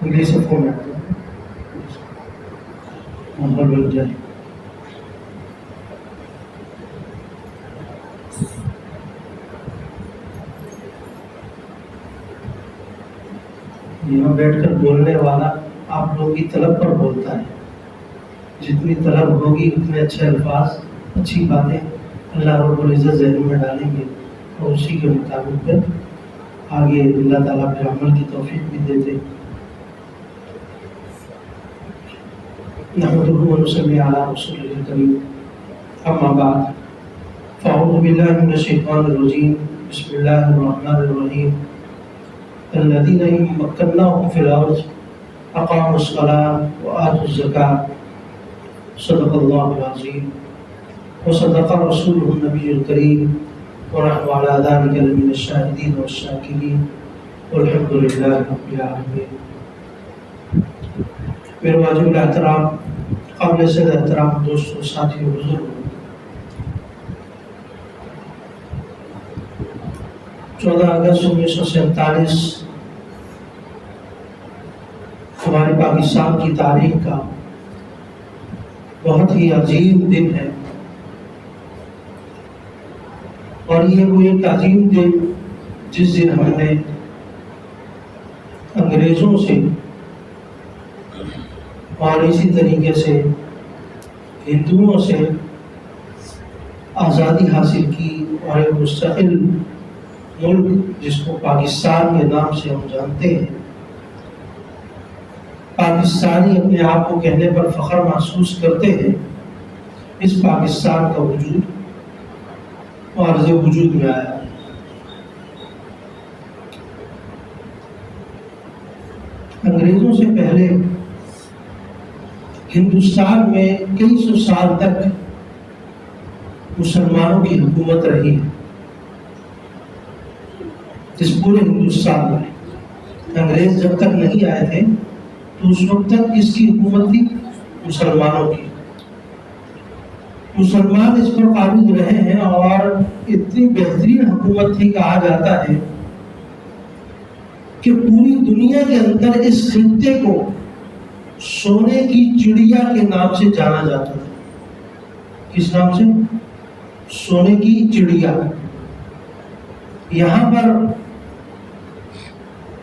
English سے phone ماحول بن جائے. یہاں بیٹھ کر بولنے والا آپ لوگوں کی طلب پر بولتا ہے. جتنی طلب ہوگی اتنے اچھے الفاظ، اچھی باتیں اللہ رب العزت ذہن میں ڈالیں گے اور اسی کے مطابق پھر آگے اللہ تعالیٰ پھر عمل کی توفیق بھی دیتے. نحمدہ و نصلی علی رسولہ الکریم. اما بعد فاعوذ باللہ من الشیطان الرجیم. بسم اللہ الرحمن الرحیم. الذین ان مکناہم فی الارض اقاموا الصلاة وآتوا الزکاة. صدق اللہ العظیم وصدق رسولہ النبی الکریم ونحن علی ذلک لمن الشاہدین والشاکرین والحمد للہ رب العالمین. میرے واجب الاحترام قابل صد احترام دوستوں، ساتھیوں، بزرگوں، 14 اگست 1947 ہمارے پاکستان کی تاریخ کا بہت ہی عظیم دن ہے، اور یہ وہ ایک عظیم دن جس دن ہم نے انگریزوں سے اور اسی طریقے سے ہندوؤں سے آزادی حاصل کی اور ایک مستقل ملک جس کو پاکستان کے نام سے ہم جانتے ہیں. پاکستانی اپنے آپ کو کہنے پر فخر محسوس کرتے ہیں. اس پاکستان کا وجود عرض وجود میں آیا. انگریزوں سے پہلے ہندوستان میں کئی سو سال تک مسلمانوں کی حکومت رہی ہے. اس پورے ہندوستان میں انگریز جب تک نہیں آئے تھے تو اس وقت تک اس کی حکومت تھی مسلمانوں کی. مسلمان اس پر قابض رہے ہیں اور اتنی بہترین حکومت تھی، کہا جاتا ہے کہ پوری دنیا کے اندر اس خطے کو سونے کی چڑیا کے نام سے جانا جاتا تھا. کس نام سے؟ سونے کی چڑیا. یہاں پر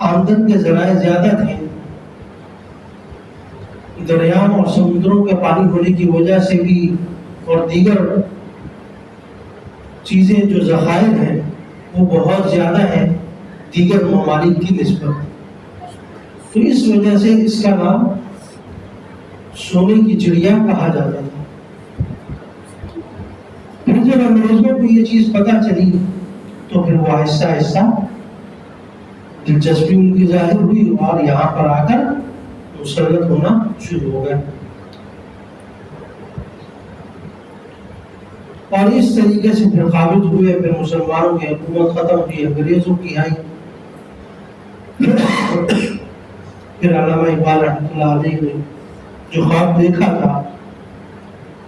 آمدن کے ذرائع زیادہ تھے. دریاؤں اور سمندروں کے پانی ہونے کی وجہ سے بھی اور دیگر چیزیں جو ذخائر ہیں وہ بہت زیادہ ہیں دیگر ممالک کی نسبت. تو اس وجہ سے اس کا نام سونے کی چڑیا کہا جاتا تھا. پھر جب انگریزوں کو یہ چیز پتہ چلی تو پھر وہ آہستہ آہستہ دلچسپی ان کی ظاہر ہوئی اور یہاں پر آ کر مسلط ہونا شروع ہو گئے. اور اس طریقے سے پھر قابض ہوئے. پھر مسلمانوں کی حکومت ختم ہوئی، انگریزوں کی آئی. پھر علامہ اقبال رحمۃ اللہ علیہ نے جو خواب دیکھا تھا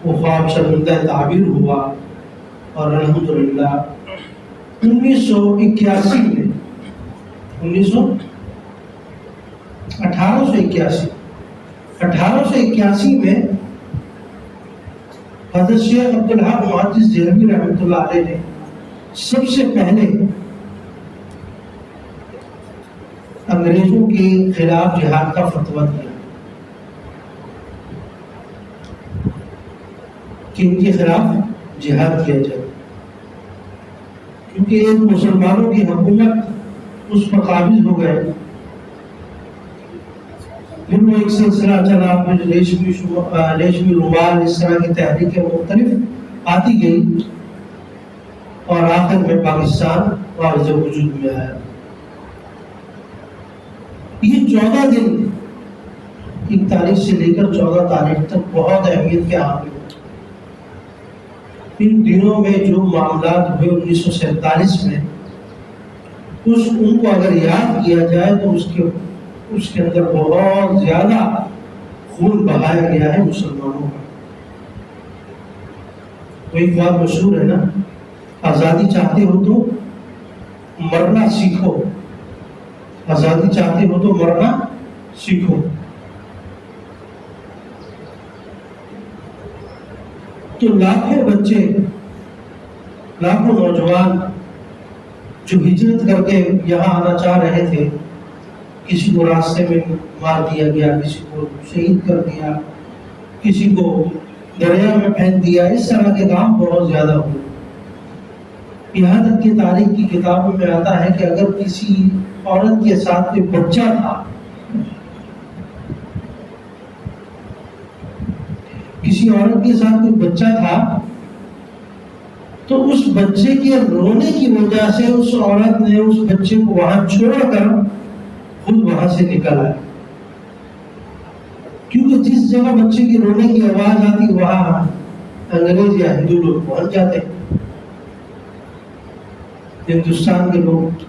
وہ خواب شرمندہ تعبیر ہوا، اور الحمدللہ 1881 میں حضرت شیخ عبدالحق محدث دہلوی رحمۃ اللہ علیہ نے سب سے پہلے انگریزوں کے خلاف جہاد کا فتویٰ دیا کہ ان کے خلاف جہاد کیا جائے، کیونکہ ایک مسلمانوں کی حکومت اس پر قابض ہو گئے. پھر وہ ایک سلسلہ چلا، پھر ریشمی رومال، اس طرح کی تحریکیں مختلف آتی گئی اور آخر میں پاکستان عرض وجود میں آیا. یہ 14 دن 1 تاریخ سے لے کر 14 تاریخ تک بہت اہمیت کے حامل ہوئے. ان دنوں میں جو معاملات ہوئے 1947 میں، ان کو اگر یاد کیا جائے تو اس کے اندر بہت زیادہ خون بہایا گیا ہے مسلمانوں کا. وہ ایک بات مشہور ہے نا، آزادی چاہتے ہو تو مرنا سیکھو، آزادی چاہتے ہو تو مرنا سیکھو۔ تو لاکھوں بچے، لاکھوں نوجوان جو ہجرت کر کے یہاں آنا چاہ رہے تھے، کسی کو راستے میں مار دیا گیا، کسی کو شہید کر دیا، کسی کو دریا میں پھینک دیا، اس طرح کے کام بہت زیادہ ہوئے۔ یہاں تک کہ تاریخ کی کتابوں میں آتا ہے کہ اگر کسی عورت کے ساتھ کوئی بچہ تھا، کسی عورت کے ساتھ کوئی بچہ تھا، تو اس بچے کے رونے کی وجہ سے اس عورت نے اس بچے کو وہاں چھوڑ کر خود وہاں سے نکل آئی، کیونکہ جس جگہ بچے کی رونے کی آواز آتی وہاں انگریز یا ہندو لوگ پہنچ جاتے، ہندوستان کے لوگ،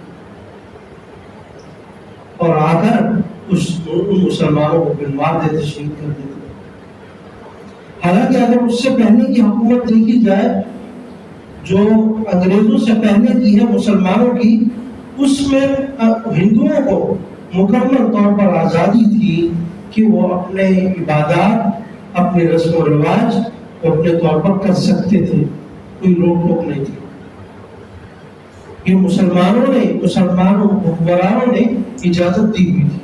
اور آ کر ان مسلمانوں کو پھر مار دیتے، شہید کر دیتے۔ حالانکہ اگر اس سے پہلے کی حکومت دیکھی جائے جو انگریزوں سے پہلے کی ہے مسلمانوں کی، اس میں ہندوؤں کو مکمل طور پر آزادی تھی کہ وہ اپنے عبادات، اپنے رسم و رواج اپنے طور پر کر سکتے تھے، کوئی روک ٹوک نہیں تھی۔ یہ مسلمانوں حکمرانوں نے اجازت دی ہوئی تھی،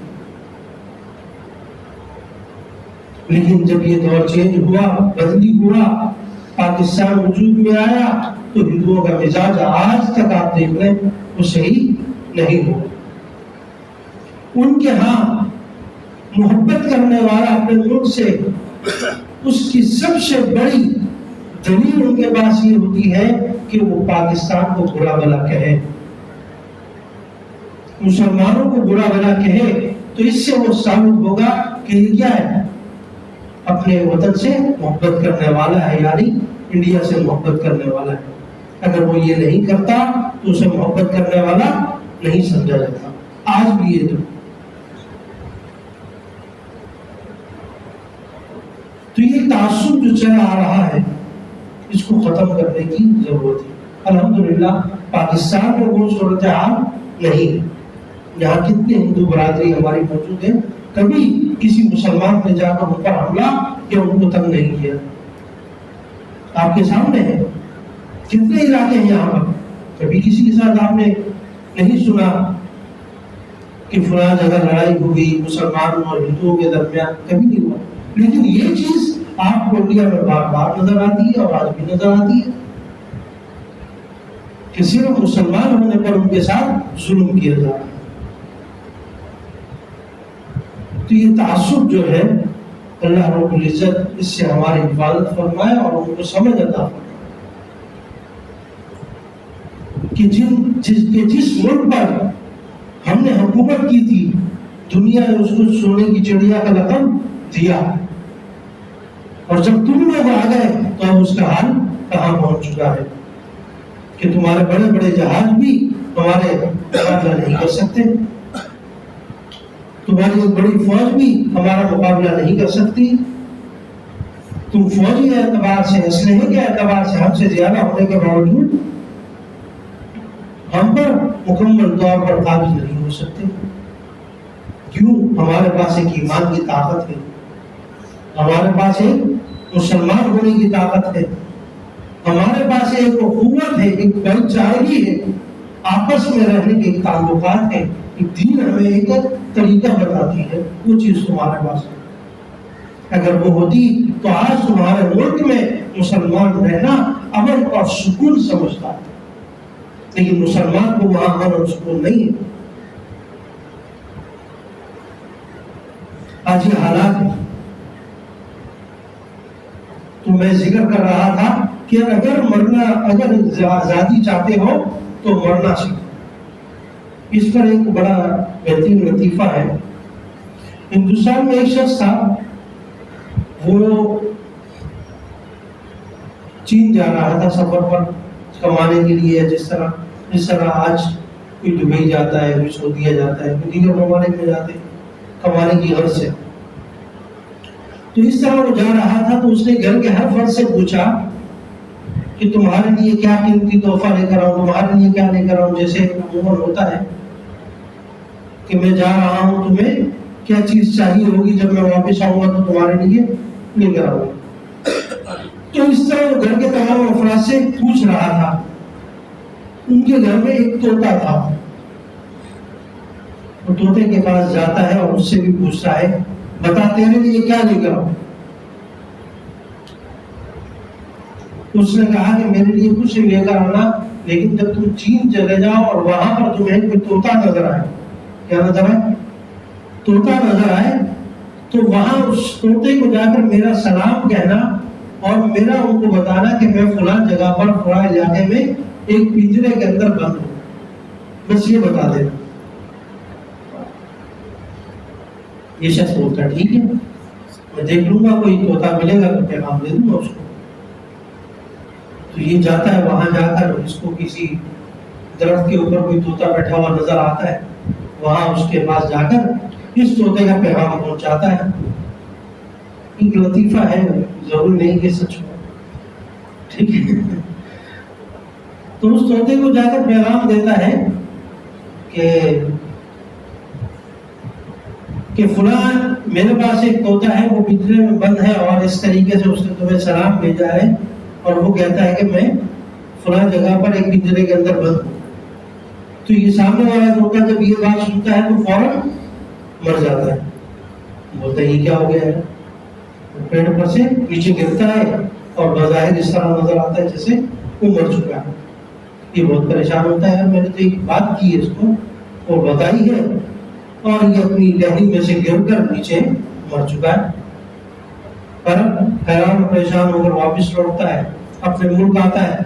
لیکن جب یہ دور چینج ہوا، بدلی ہوا، پاکستان وجود میں آیا، تو ہندوؤں کا مزاج آج تک آپ دیکھ لیں وہ صحیح نہیں ہوا۔ ان کے ہاں محبت کرنے والا اپنے ملک سے، اس کی سب سے بڑی دلیل ان کے پاس یہ ہوتی ہے کہ وہ پاکستان کو برا بھلا کہے، مسلمانوں کو برا بھلا کہے، تو اس سے وہ ثابت ہوگا کہ یہ کیا ہے، اپنے وطن سے محبت کرنے والا ہے، یعنی انڈیا سے محبت کرنے والا ہے۔ اگر وہ یہ نہیں کرتا تو اسے محبت کرنے والا نہیں سمجھا جاتا۔ آج بھی یہ تو یہ تعصب جو چلا آ رہا ہے، اس کو ختم کرنے کی ضرورت ہے۔ الحمدللہ پاکستان میں وہ صورتحال نہیں ہے، یہاں کتنے ہندو برادری ہماری موجود ہیں، کبھی کسی مسلمان نے جا کر ان پر حملہ یا ان کو تنگ نہیں کیا۔ آپ کے سامنے ہے کتنے علاقے ہیں یہاں پر، کبھی کسی کے ساتھ آپ نے نہیں سنا کہ فلاں جگہ لڑائی ہوئی مسلمانوں اور ہندوؤں کے درمیان، کبھی نہیں ہوا۔ لیکن یہ چیز آپ کو انڈیا میں بار بار نظر آتی ہے، اور آج بھی نظر آتی ہے کہ صرف مسلمان ہونے پر ان کے ساتھ ظلم کیا جا رہا ہے۔ تو یہ تعصب جو ہے، اللہ رب العزت اس سے ہماری حفاظت فرمائے اور ان کو سمجھ عطا فرمائے کہ جس ملک پر ہم نے حکومت کی تھی، دنیا نے اس کو سونے کی چڑیا کا لقب دیا، اور جب تم لوگ آ گئے تو اب اس کا حال کہاں پہنچ چکا ہے کہ تمہارے بڑے بڑے جہاز بھی ہمارے مقابلہ نہیں کر سکتے، تمہاری ایک بڑی فوج بھی ہمارا مقابلہ نہیں کر سکتی، تم فوجی اعتبار سے، اسلحے کے اعتبار سے ہم سے زیادہ ہونے کے باوجود ہم پر مکمل طور پر قابض نہیں ہو سکتے۔ کیوں؟ ہمارے پاس ایک ایمان کی طاقت ہے، ہمارے پاس ایک مسلمان ہونے کی طاقت ہے، ہمارے پاس ایک قوت ہے، ایک بھائی چارگی ہے، آپس میں رہنے کے تعلقات ہیں، دین ہمیں ایک طریقہ بتاتی ہے، وہ چیز تمہارے پاس ہے۔ اگر وہ ہوتی تو آج تمہارے ملک میں مسلمان رہنا امن اور سکون سمجھتا ہے، لیکن مسلمان کو وہاں امن اور سکون نہیں ہے۔ آج یہ حالات ہے۔ تو میں ذکر کر رہا تھا کہ اگر آزادی چاہتے ہو تو مرنا سیکھو۔ اس پر ایک بڑا بہترین لطیفہ ہے۔ ہندوستان میں ایک شخص تھا، وہ چین جا رہا تھا سفر پر کمانے کے لیے، جس طرح آج کوئی دبئی جاتا ہے، کوئی سعودیہ جاتا ہے، کوئی دیگر ممالک میں جاتے ہیں کمانے کی غرض سے۔ تو اس طرح وہ جا رہا تھا، تو اس نے گھر کے ہر فرد سے پوچھا کہ تمہارے لیے کیا قیمتی تحفہ لے کر آؤں، تمہارے لیے کیا لے کر آؤں، جیسے عموماً ہوتا ہے کہ میں جا رہا ہوں، تمہیں کیا چیز چاہیے ہوگی جب میں واپس آؤں گا تو تمہارے لیے لے کر آؤں گا۔ تو اس طرح وہ گھر کے تمام افراد سے پوچھ رہا تھا۔ ان کے گھر میں ایک طوطا تھا، وہ طوطے کے پاس جاتا ہے اور اس سے بھی پوچھتا ہے بتا تیرے لیے کیا لے کر آؤں؟ اس نے کہا کہ میرے لیے کچھ لے کر آنا، لیکن جب تم چین چلے جاؤ اور وہاں پر تمہیں کوئی طوطا نظر آئے، کیا نظر آئے؟ طوطا نظر آئے، تو وہاں اس طوطے کو جا کر میرا سلام کہنا اور میرا ان کو بتانا کہ میں فلاں جگہ پر فلاں علاقے میں ایک پنجرے کے اندر بند ہوں، بس یہ بتا دینا۔ یہ شخص بولتا ٹھیک ہے، میں دیکھ لوں گا، کوئی طوطا ملے گا تو پیغام دے دوں گا اس کو۔ تو یہ جاتا ہے، وہاں جا کر اس کو کسی درخت کے اوپر کوئی طوطا بیٹھا ہوا نظر آتا ہے، وہاں اس کے پاس جا کر اس طوطے کا پیغام پہنچاتا ہے۔ ایک لطیفہ ہے، ضرور نہیں کہ سچ ہو، ٹھیک ہے۔ تو اس طوطے کو جا کر پیغام دیتا ہے کہ فلاں میرے پاس ایک طوطا ہے، وہ پنجرے میں بند ہے اور اس طریقے سے اس نے تمہیں سلام بھیجا ہے، اور وہ کہتا ہے کہ میں فلاں جگہ پر ایک پنجرے کے اندر بند ہوں۔ تو یہ سامنے والا طوطا جب یہ بات سنتا ہے تو فوراً مر جاتا ہے، بولتا ہے یہ کیا ہو گیا ہے؟ پیڑ پر سے نیچے گرتا ہے اور بظاہر اس طرح نظر آتا ہے جیسے وہ مر چکا ہے۔ یہ بہت پریشان ہوتا ہے، میں نے تو ایک بات کی ہے اس کو اور بتائی ہے، اور یہ اپنی ٹہنی میں سے گر کر نیچے مر چکا ہے۔ پر حیران پریشان ہو کر واپس لوٹتا ہے، اپنے ملک آتا ہے،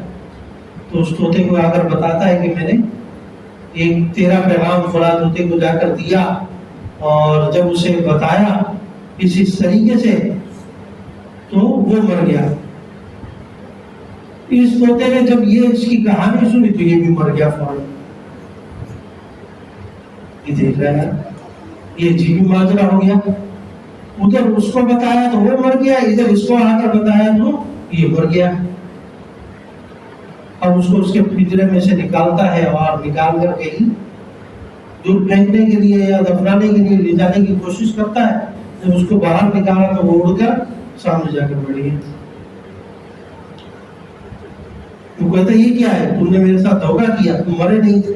تو اس طوطے کو آ کر بتاتا ہے کہ میں نے ایک تیرا پیغام فلاں طوطے کو جا کر دیا، اور جب اسے بتایا اس طریقے سے تو وہ مر گیا۔ اس طوطے نے جب یہ اس کی کہانی سنی تو یہ بھی مر گیا فوراً۔ یہ دیکھ رہا ہے، یہ جی بھی ماجرا ہو گیا، ادھر اس کو بتایا تو وہ مر گیا، ادھر اس کو آ کر بتایا تو یہ مر گیا۔ اب اس کو اس کے پنجرے میں سے نکالتا ہے اور نکال کر کہیں دور پھینکنے کے لیے یا دفنانے کے لیے لے جانے کی کوشش کرتا ہے۔ جب اس کو باہر نکالا تو وہ اڑ کر سامنے جا کر بیٹھ گیا۔ وہ کہتا ہے یہ کیا ہے، تم نے میرے ساتھ دھوکہ کیا، تم مرے نہیں تھے۔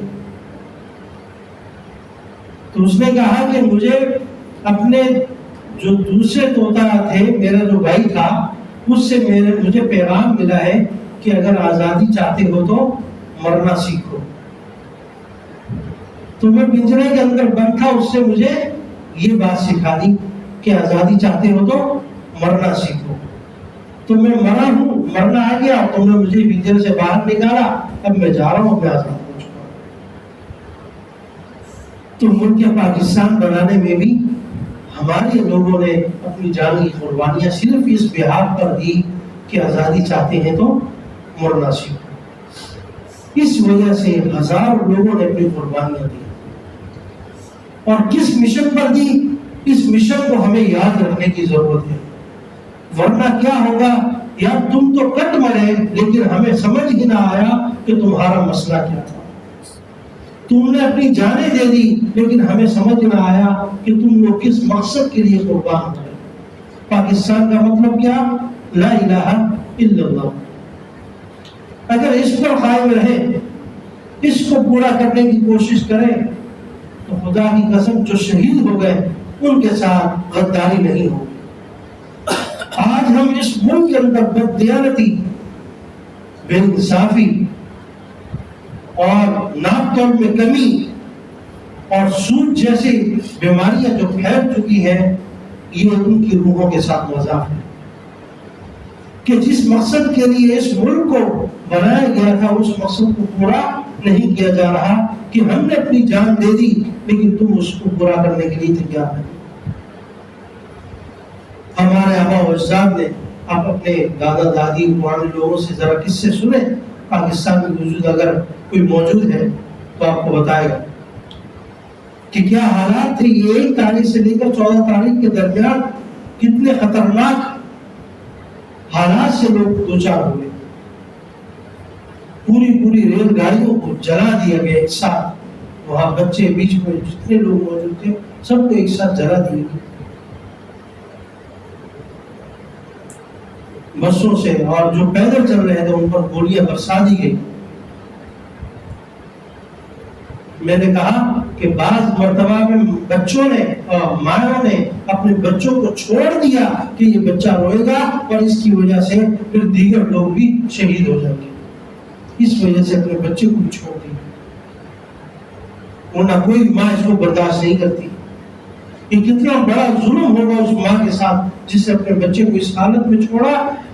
تو اس نے کہا کہ مجھے اپنے جو دوسرے طوطا تھے، میرا جو بھائی تھا، اس سے مجھے پیغام ملا ہے کہ اگر آزادی چاہتے ہو تو مرنا سیکھو۔ تو میں پنجرے کے اندر بند تھا، اس سے مجھے یہ بات سکھا دی کہ آزادی چاہتے ہو تو مرنا سیکھو۔ تو میں مرا ہوں، مرنا آ گیا، تم نے مجھے پنجرے سے باہر نکالا، اب میں جا رہا ہوں، میں آزاد ہو چکا ہوں۔ تو ملک پاکستان بنانے میں بھی ہمارے لوگوں نے اپنی جانی قربانیاں صرف اس بحاظ پر دی کہ آزادی چاہتے ہیں تو مرنا سیکھو۔ اس وجہ سے ہزاروں لوگوں نے اپنی قربانیاں دی، اور کس مشن پر دی، اس مشن کو ہمیں یاد رکھنے کی ضرورت ہے، ورنہ کیا ہوگا، یا تم تو کٹ مرے لیکن ہمیں سمجھ ہی نہ آیا کہ تمہارا مسئلہ کیا تھا، تم نے اپنی جانیں دے دی لیکن ہمیں سمجھ نہ آیا کہ تم لوگ کس مقصد کے لیے قربان ہوئے۔ پاکستان کا مطلب کیا؟ لا الہ الا اللہ۔ اگر اس پر قائم رہیں، اس کو پورا کرنے کی کوشش کریں، تو خدا کی قسم جو شہید ہو گئے ان کے ساتھ غداری نہیں ہوگی۔ آج ہم اس ملک کے اندر بددیانتی، بے انصافی اور ناپ تول میں کمی اور سود جیسی بیماریاں جو پھیل چکی ہیں، یہ ان کی روحوں کے ساتھ مذاق ہے کہ جس مقصد کے لیے اس ملک کو بنایا گیا تھا اس مقصد کو پورا نہیں کیا جا رہا، کہ ہم نے اپنی جان دے دی لیکن تم اس کو پورا کرنے کے لیے تیار نہیں۔ ہمارے آبا و اجداد نے، آپ اپنے دادا دادی پرانے لوگوں سے ذرا قصے سنیں، پاکستان میں موجود اگر کوئی موجود ہے تو آپ کو بتائے گا کہ کیا حالات تھے۔ یہ 1 تاریخ سے لے کر 14 تاریخ کے درمیان کتنے خطرناک حالات سے لوگ دوچار ہوئے۔ پوری ریل گاڑیوں کو جلا دیا گیا ایک ساتھ، وہاں بچے بیچ میں جتنے لوگ موجود تھے سب کو ایک ساتھ جلا دیے گئے بسوں سے، اور جو پیدل چل رہے تھے ان پر گولیاں برسا دی گئی۔ میں نے کہا کہ بعض مرتبہ میں بچوں نے اور ماں نے اپنے بچوں کو چھوڑ دیا کہ یہ بچہ روئے گا اور اس کی وجہ سے پھر دیگر لوگ بھی شہید ہو جائیں گے، اس وجہ سے اپنے بچے کو بھی چھوڑ دیا، ورنہ کوئی ماں اس کو برداشت نہیں کرتی۔ یہ کتنا بڑا ظلم ہوگا اس ماں کے ساتھ جس نے اپنے بچے کو اس حالت میں چھوڑا۔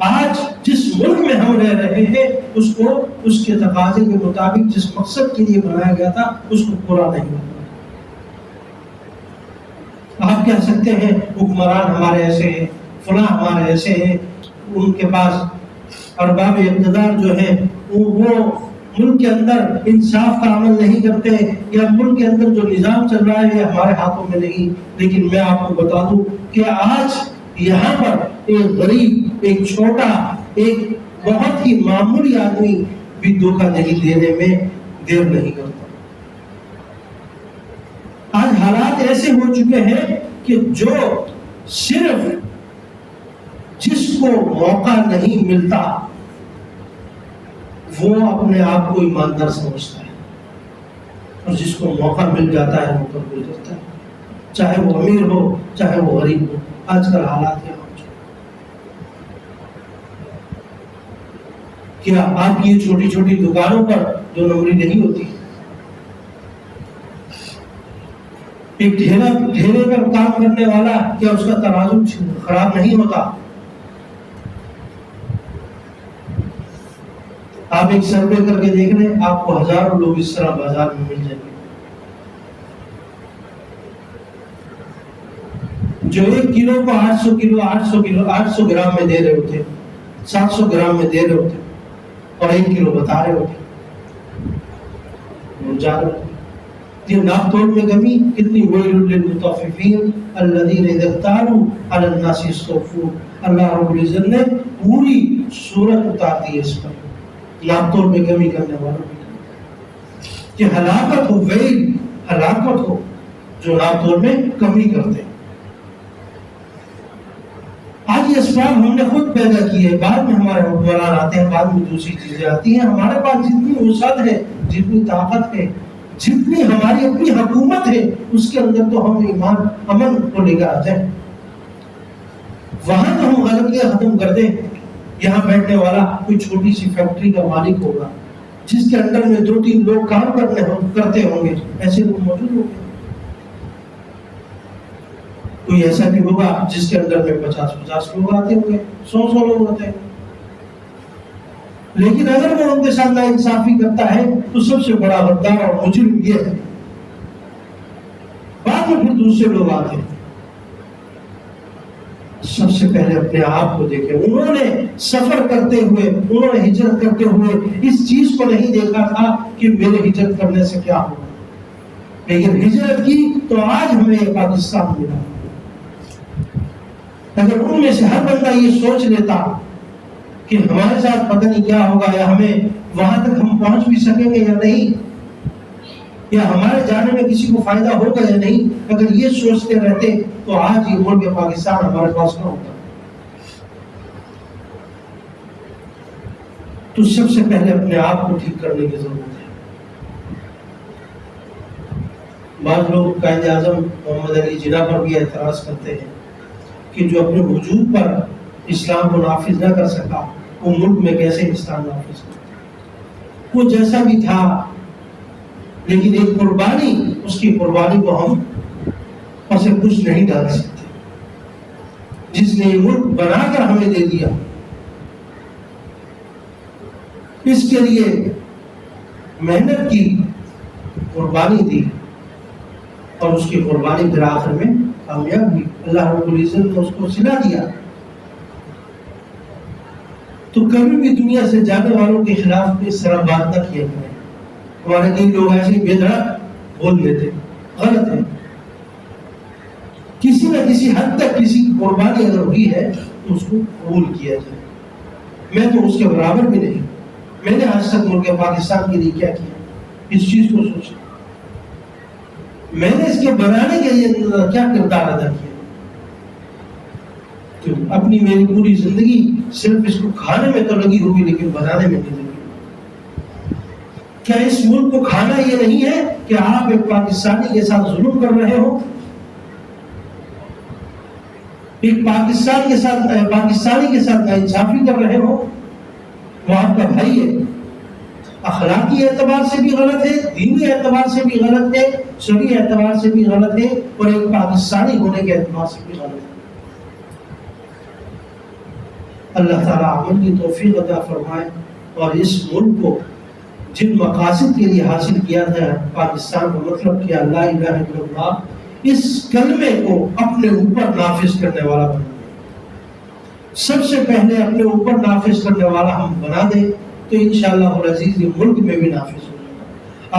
آج جس ملک میں ہم رہ رہے ہیں اس کو اس کے تقاضے کے مطابق جس مقصد کے لیے بنایا گیا تھا اس کو پورا نہیں ہوا۔ آپ کہہ سکتے ہیں حکمران ہمارے ایسے ہیں، فلاں ہمارے ایسے ہیں، ان کے پاس ارباب اقتدار جو ہیں وہ ملک کے اندر انصاف کا عمل نہیں کرتے، یا ملک کے اندر جو نظام چل رہا ہے یہ ہمارے ہاتھوں میں نہیں۔ لیکن میں آپ کو بتا دوں کہ آج یہاں پر ایک غریب، ایک چھوٹا، ایک بہت ہی معمولی آدمی بھی دھوکہ نہیں دینے میں دیر نہیں کرتا۔ آج حالات ایسے ہو چکے ہیں کہ جو صرف جس کو موقع نہیں ملتا وہ اپنے آپ کو ایماندار سمجھتا ہے، اور جس کو موقع مل جاتا ہے وہ قبول کرتا ہے، چاہے وہ امیر ہو چاہے وہ غریب ہو۔ آج کل حالات یہ ہو چکے۔ کیا آپ کی چھوٹی چھوٹی دکانوں پر جو نمبری نہیں ہوتی، ایک ڈھیرے پر کام کرنے والا، کیا اس کا توازن خراب نہیں ہوتا؟ آپ ایک سروے کر کے دیکھ لیں، آپ کو ہزاروں لوگ اس طرح بازار میں مل جائیں گے جو 1 کلو کو 800 گرام میں دے رہے ہوتے، 700 گرام میں دے رہے ہوتے، اور 1 کلو بتا رہے ہوتے۔ یہ ناپ توڑ میں کمی کتنی ویل للمطففین الذین اذا اکتالوا علی الناس یستوفون۔ اللہ رب العزت نے پوری صورت اتار دی اس پر، ناپ توڑ میں کمی کرنے والوں کی، کہ ہلاکت ہو، ویل ہلاکت ہو جو ناپ توڑ میں کمی کرتے ہیں۔ آج یہ اسباب ہم نے خود پیدا کی ہے، بعد میں ہمارے حکمران آتے ہیں، بعد میں دوسری چیزیں آتی ہیں۔ ہمارے پاس جتنی وسعت ہے، جتنی طاقت ہے، جتنی ہماری اپنی حکومت ہے، اس کے اندر تو ہم ایمان امن کو لے کر آ جائیں، وہاں تو ہم غلطیاں ختم کر دیں۔ یہاں بیٹھنے والا کوئی چھوٹی سی فیکٹری کا مالک ہوگا جس کے اندر میں 2-3 لوگ کام کرتے ہوں گے، ایسے لوگ موجود ہوں گے۔ کوئی ایسا بھی ہوگا جس کے اندر میں 50 لوگ آتے ہوں گے، 100 لوگ ہوتے ہیں۔ لیکن اگر وہ ان کے ساتھ ناانصافی کرتا ہے تو سب سے بڑا غدار اور مجرم یہ ہے۔ بعد میں پھر دوسرے لوگ آتے ہیں۔ سب سے پہلے اپنے آپ کو دیکھیں۔ انہوں نے سفر کرتے ہوئے، انہوں نے ہجرت کرتے ہوئے اس چیز کو نہیں دیکھا تھا کہ میرے ہجرت کرنے سے کیا ہوگا، لیکن ہجرت کی تو آج ہمیں یہ پاکستان ملا۔ اگر ان میں سے ہر بندہ یہ سوچ لیتا کہ ہمارے ساتھ پتہ نہیں کیا ہوگا، یا ہمیں وہاں تک ہم پہنچ بھی سکیں گے یا نہیں، یا ہمارے جانے میں کسی کو فائدہ ہوگا یا نہیں، اگر یہ سوچتے رہتے تو آج یہ ملک پاکستان ہمارے پاس نہ ہوتا۔ تو سب سے پہلے اپنے آپ کو ٹھیک کرنے کی ضرورت ہے۔ بعض لوگ قائد اعظم محمد علی جناح پر بھی اعتراض کرتے ہیں کہ جو اپنے وجود پر اسلام کو نافذ نہ کر سکا وہ ملک میں کیسے اسلام نافذ کرتا۔ وہ جیسا بھی تھا، لیکن ایک قربانی، اس کی قربانی کو ہم اسے کچھ نہیں ڈال سکتے۔ جس نے یہ ملک بنا کر ہمیں دے دیا، اس کے لیے محنت کی، قربانی دی، اور اس کی قربانی پھر آخر میں کامیاب ہوئی۔ اللہ رب العزت نے اس کو صلہ دیا۔ تو کبھی بھی دنیا سے جانے والوں کے خلاف اس طرح بات نہ کیا کریں۔ ہمارے کئی لوگ ایسے ہی بے دھڑک بول دیتے، غلط ہے۔ کسی نہ کسی حد تک کسی کی قربانی اگر ہوئی ہے تو اس کو قبول کیا جائے۔ میں تو اس کے برابر بھی نہیں، میں نے آج تک ملک پاکستان کے لیے کیا کیا، اس چیز کو سوچا۔ میں نے اس کے بنانے کے لیے کیا کردار ادا کیا؟ تو اپنی میری پوری زندگی صرف اس کو کھانے میں تو لگی ہوگی لیکن بنانے میں نہیں لگی۔ کیا اس ملک کو کھانا یہ نہیں ہے کہ آپ ایک پاکستانی کے ساتھ ظلم کر رہے ہو؟ ایک پاکستانی کے ساتھ ناانصافی کر رہے ہو؟ وہ آپ کا بھائی ہے، اخلاقی اعتبار سے بھی غلط ہے، دینی اعتبار سے بھی غلط ہے، شرعی اعتبار سے بھی غلط ہے، اور ایک پاکستانی ہونے کے اعتبار سے بھی غلط ہے۔ اللہ تعالیٰ عمل کی توفیق عطا فرمائے، اور اس ملک کو جن مقاصد کے لیے حاصل کیا تھا پاکستان کا مطلب کیا لا الہ الا اللہ، اس کلمے کو اپنے اوپر نافذ کرنے والا بنا دے۔ سب سے پہلے اپنے اوپر نافذ کرنے والا ہم بنا دیں تو انشاءاللہ العزیز یہ ملک میں بھی نافذ ہو جائے گا۔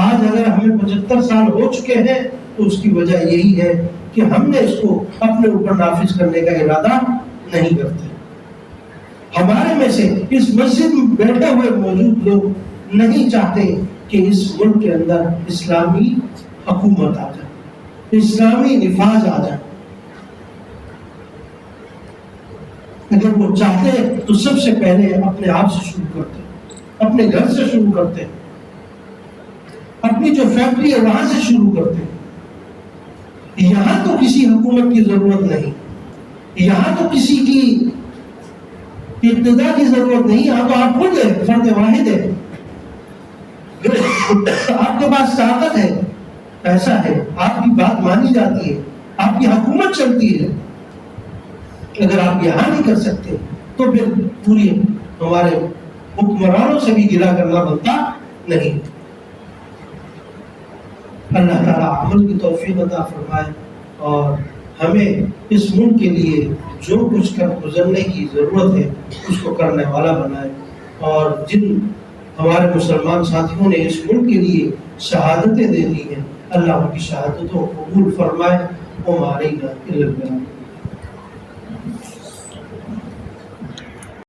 آج اگر ہمیں 75 سال ہو چکے ہیں تو اس کی وجہ یہی ہے کہ ہم نے اس کو اپنے اوپر نافذ کرنے کا ارادہ نہیں کرتے۔ ہمارے میں سے اس مسجد میں بیٹھے ہوئے موجود لوگ نہیں چاہتے کہ اس ملک کے اندر اسلامی حکومت آ جائے، اسلامی نفاذ آ جائے۔ اگر وہ چاہتے تو سب سے پہلے اپنے آپ سے شروع کرتے، اپنے گھر سے شروع کرتے، اپنی جو فیکٹری ہے وہاں سے شروع کرتے۔ یہاں تو کسی حکومت کی ضرورت نہیں، یہاں تو کسی کی ابتدا کی ضرورت نہیں، یہاں تو آپ خود ہیں، فرد واحد ہے، آپ کے پاس طاقت ہے، پیسہ ہے، آپ کی بات مانی جاتی ہے، آپ کی حکومت چلتی ہے۔ اگر آپ یہاں نہیں کر سکتے تو پھر پوری ہمارے حکمرانوں سے بھی گلہ کرنا بنتا نہیں۔ اللہ تعالیٰ عمل کی توفیق عطا فرمائے اور ہمیں اس ملک کے لیے جو کچھ کر گزرنے کی ضرورت ہے اس کو کرنے والا بنائے، اور جن ہمارے مسلمان ساتھیوں نے اس ملک کے لیے شہادتیں دے دی ہیں اللہ ان کی شہادتوں کو قبول فرمائے۔ وہ ہمارے